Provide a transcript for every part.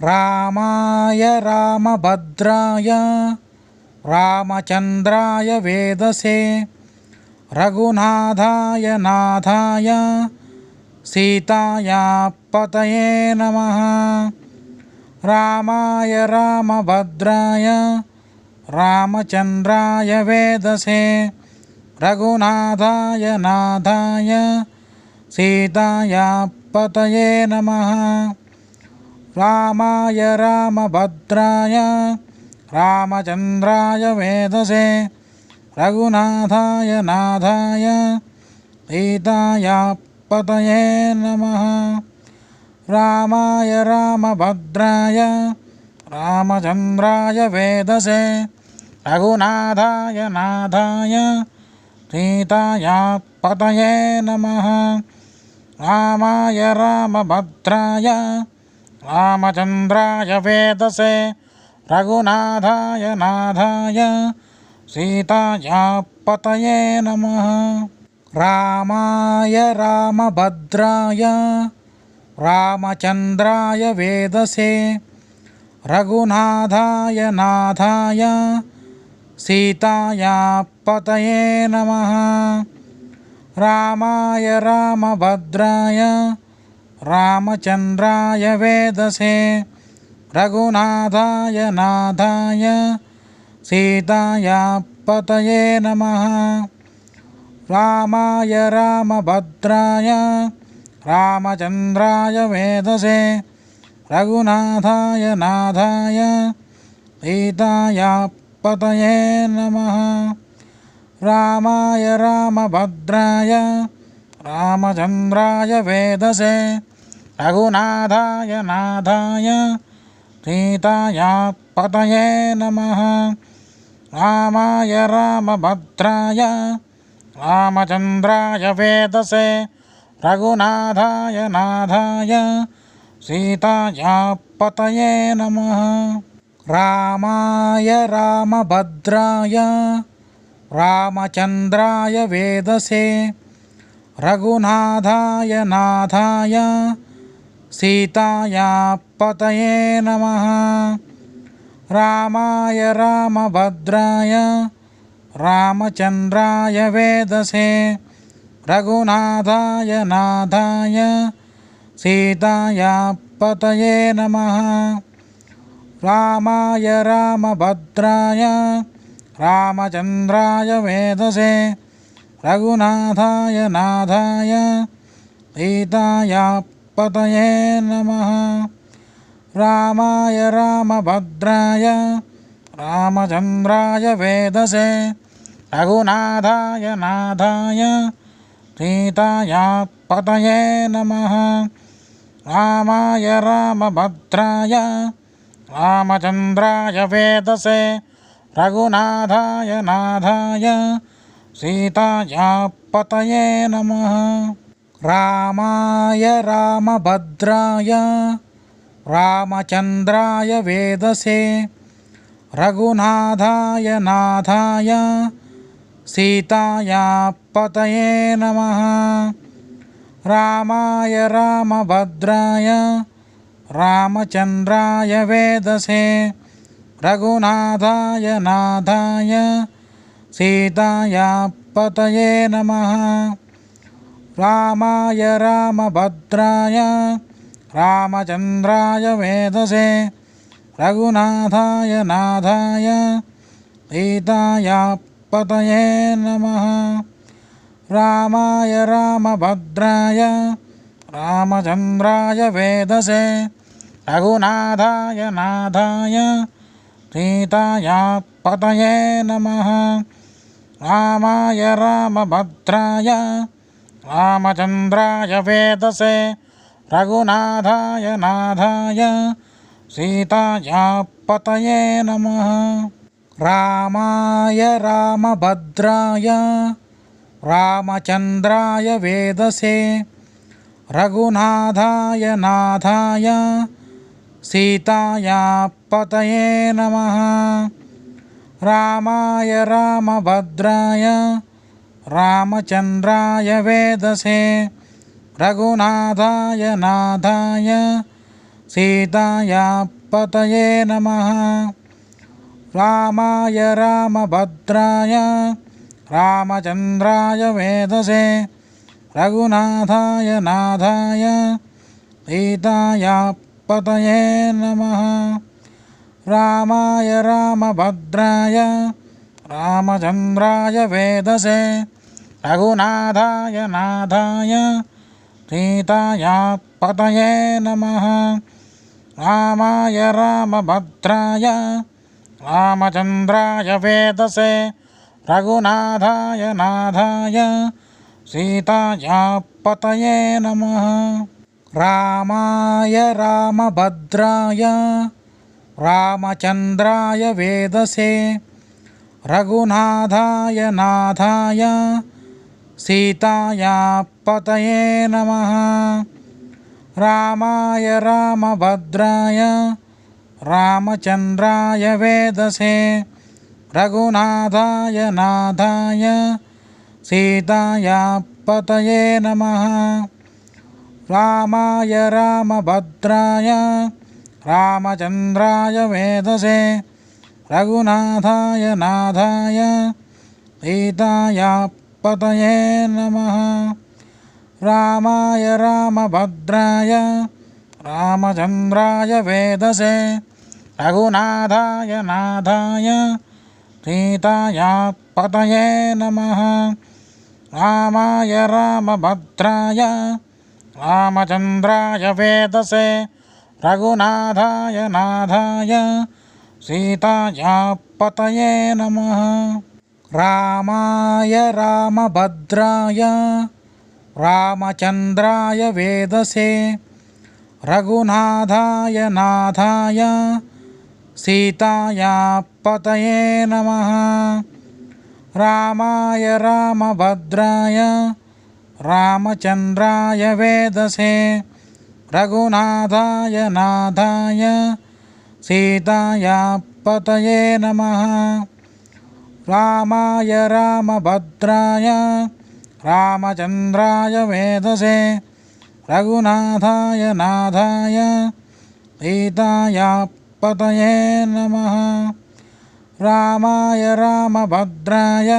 रामाय रामभद्राय रामचन्द्राय वेदसे रघुनाथाय नाथाय सीताया पतये नमः। रामाय रामभद्राय रामचन्द्राय वेदसे रघुनाथाय नाथाय सीताया पतये नमः। रामाय रामभद्राय रामचन्द्राय वेदसे रघुनाथाय नाथाय सीताया पतये नमः। रामाय रामभद्राय रामचन्द्राय वेदसे रघुनाथाय नाथाय सीताया पतये नमः। रामाय रामभद्राय रामचन्द्राय वेदसे रघुनाथाय नाथाय सीताया पतये नमः। रामाय रामभद्राय रामचन्द्राय वेदसे रघुनाथाय नाथाय सीताया पतये नमः। रामाय रामभद्राय रामचन्द्राय वेदसे रघुनाथाय नाथाय सीताया पतये नमः। रामाय रामभद्राय रामचन्द्राय वेदसे रघुनाथाय नाथाय सीताया पतये नमः। रामाय रामभद्राय रामचन्द्राय वेदसे रघुनाथाय नाथाय सीताया पतये नमः। रामाय रामभद्राय रामचन्द्राय वेदसे रघुनाथाय नाथाय सीताया पतये नमः। रामाय रामभद्राय रामचन्द्राय वेदसे रघुनाथाय नाथाय सीताया पतये नमः। रामाय रामभद्राय रामचन्द्राय वेदसे रघुनाथाय नाथाय सीताया पतये नमः। रामाय रामभद्राय रामचन्द्राय वेदसे रघुनाथाय नाथाय सीताया पतये नमः। रामाय रामभद्राय रामचन्द्राय वेदसे रघुनाथाय नाथाय सीताया पतये नमः। रामाय रामभद्राय रामचन्द्राय वेदसे रघुनाथाय नाथाय सीताया पतये नमः। रामाय रामभद्राय रामचन्द्राय वेदसे रघुनाथाय नाथाय सीताया पतये नमः। रामाय रामभद्राय रामचन्द्राय वेदसे रघुनाथाय नाथाय सीताया पतये नमः। रामाय रामभद्राय रामचन्द्राय वेदसे रघुनाथाय नाथाय सीताया पतये नमः। रामाय रामभद्राय रामचन्द्राय वेदसे रघुनाथाय नाथाय सीताया पतये नमः। रामाय रामभद्राय रामचन्द्राय वेदसे रघुनाथाय नाथाय सीताया पतये नमः। रामाय रामभद्राय रामचन्द्राय वेदसे रघुनाथाय नाथाय सीताया पतये नमः। रामाय रामभद्राय रामचन्द्राय वेदसे रघुनाथाय नाथाय सीताया पतये नमः। रामाय रामभद्राय रामचन्द्राय वेदसे रघुनाथाय नाथाय सीताया पतये नमः। रामाय रामभद्राय रामचन्द्राय वेदसे रघुनाथाय नाथाय सीताया पतये नमः। रामाय रामभद्राय रामचन्द्राय वेदसे रघुनाथाय नाथाय सीताया पतये नमः। रामाय रामभद्राय रामचन्द्राय वेदसे रघुनाथाय नाथाय सीताया पतये नमः। रामाय रामभद्राय रामचन्द्राय वेदसे रघुनाथाय नाथाय सीताया पतये नमः। रामाय रामभद्राय रामचन्द्राय वेदसे रघुनाथाय नाथाय सीताया पतये नमः। रामाय रामभद्राय रामचन्द्राय वेदसे रघुनाथाय नाथाय सीताया पतये नमः। रामाय रामभद्राय रामचन्द्राय वेदसे रघुनाथाय नाथाय सीताया पतये नमः। रामाय रामभद्राय रामचन्द्राय वेदसे रघुनाथाय नाथाय सीताया पतये नमः। रामाय रामभद्राय रामचन्द्राय वेदसे रघुनाथाय नाथाय सीताया पतये नमः। रामाय रामभद्राय रामचन्द्राय वेदसे रघुनाथाय नाथाय सीताया पतये नमः। रामाय रामभद्राय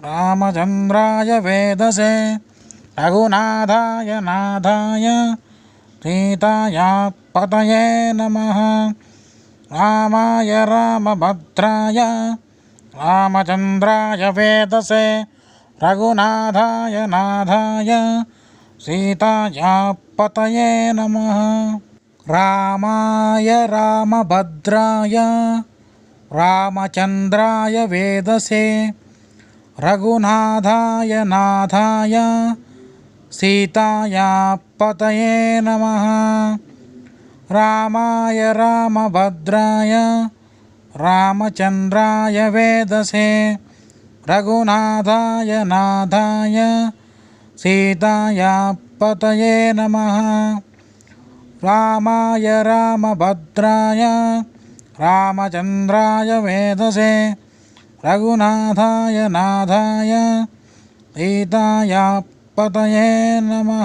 रामचन्द्राय वेदसे रघुनाथाय नाथाय सीताया पतये नमः। रामाय रामभद्राय रामचन्द्राय वेदसे रघुनाथाय नाथाय सीताया पतये नमः। रामाय रामभद्राय रामचन्द्राय वेदसे रघुनाथाय नाथाय सीताया पतये नमः। रामाय रामभद्राय रामचन्द्राय वेदसे रघुनाथाय नाथाय सीताया पतये नमः। रामाय रामभद्राय रामचन्द्राय वेदसे रघुनाथाय नाथाय सीताया पतये नमः।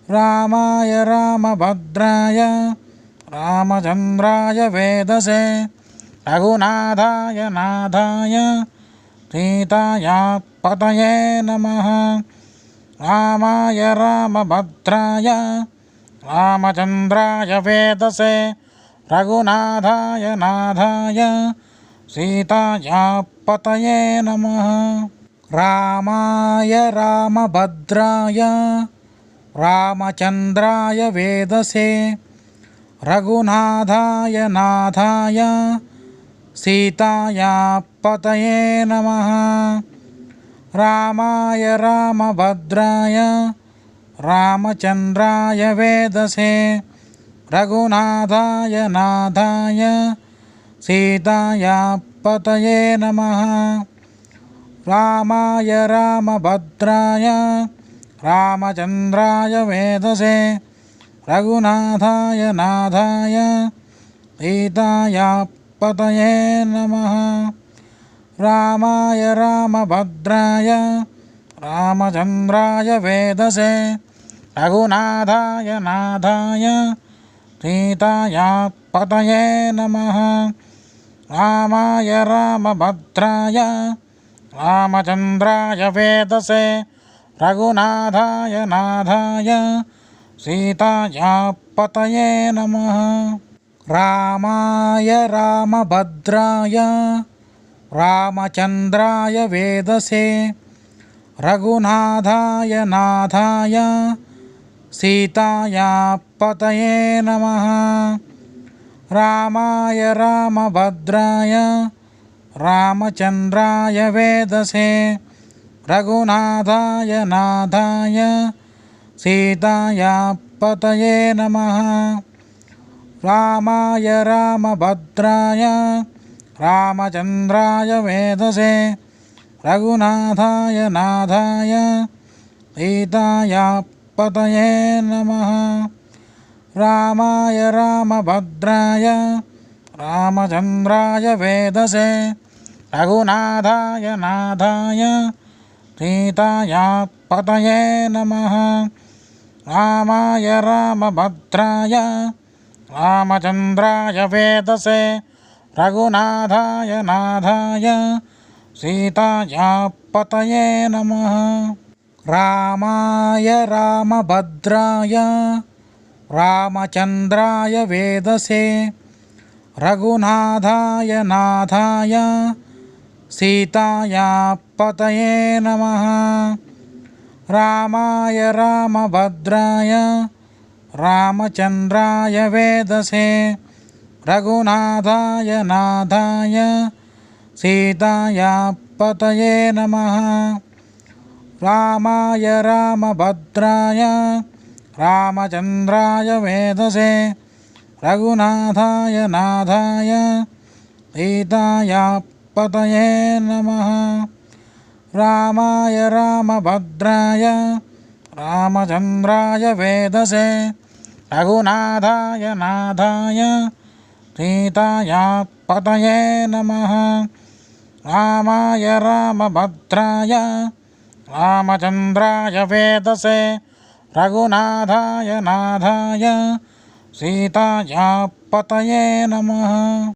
रामाय रामभद्राय रामचन्द्राय वेदसे रघुनाथाय नाथाय सीताया पतये नमः। रामाय रामभद्राय रामचन्द्राय वेदसे रघुनाथाय नाथाय सीताया पतये नमः। रामाय रामभद्राय रामचन्द्राय वेदसे रघुनाथाय नाथाय सीताया पतये नमः। रामाय रामभद्राय रामचन्द्राय वेदसे रघुनाथाय नाथाय सीताया पतये नमः। रामाय रामभद्राय रामचन्द्राय वेदसे रघुनाथाय नाथाय सीताया पतये नमः। रामाय रामभद्राय रामचन्द्राय वेदसे रघुनाथाय नाथाय सीताया पतये नमः। रामाय रामभद्राय रामचन्द्राय वेदसे रघुनाथाय नाथाय सीताया पतये नमः। रामाय रामभद्राय रामचन्द्राय वेदसे रघुनाथाय नाथाय सीताया पतये नमः। रामाय रामभद्राय रामचन्द्राय वेदसे रघुनाथाय नाथाय सीताया पतये नमः। रामाय रामभद्राय रामचन्द्राय वेदसे रघुनाथाय नाथाय सीताया पतये नमः। रामाय रामभद्राय रामचन्द्राय वेदसे रघुनाथाय नाथाय सीताया पतये नमः। रामाय रामभद्राय रामचन्द्राय वेदसे रघुनाथाय नाथाय सीताया पतये नमः। रामाय रामभद्राय रामचन्द्राय वेदसे रघुनाथाय नाथाय सीताया पतये नमः। रामाय रामभद्राय रामचन्द्राय वेदसे रघुनाथाय नाथाय सीताया पतये नमः। रामाय रामभद्राय रामचन्द्राय वेदसे रघुनाथाय नाथाय सीताया पतये नमः। रामाय रामभद्राय रामचन्द्राय वेदसे रघुनाथाय नाथाय सीताया पतये नमः। रामाय रामभद्राय रामचन्द्राय वेदसे रघुनाथाय नाथाय सीताया पतये नमः।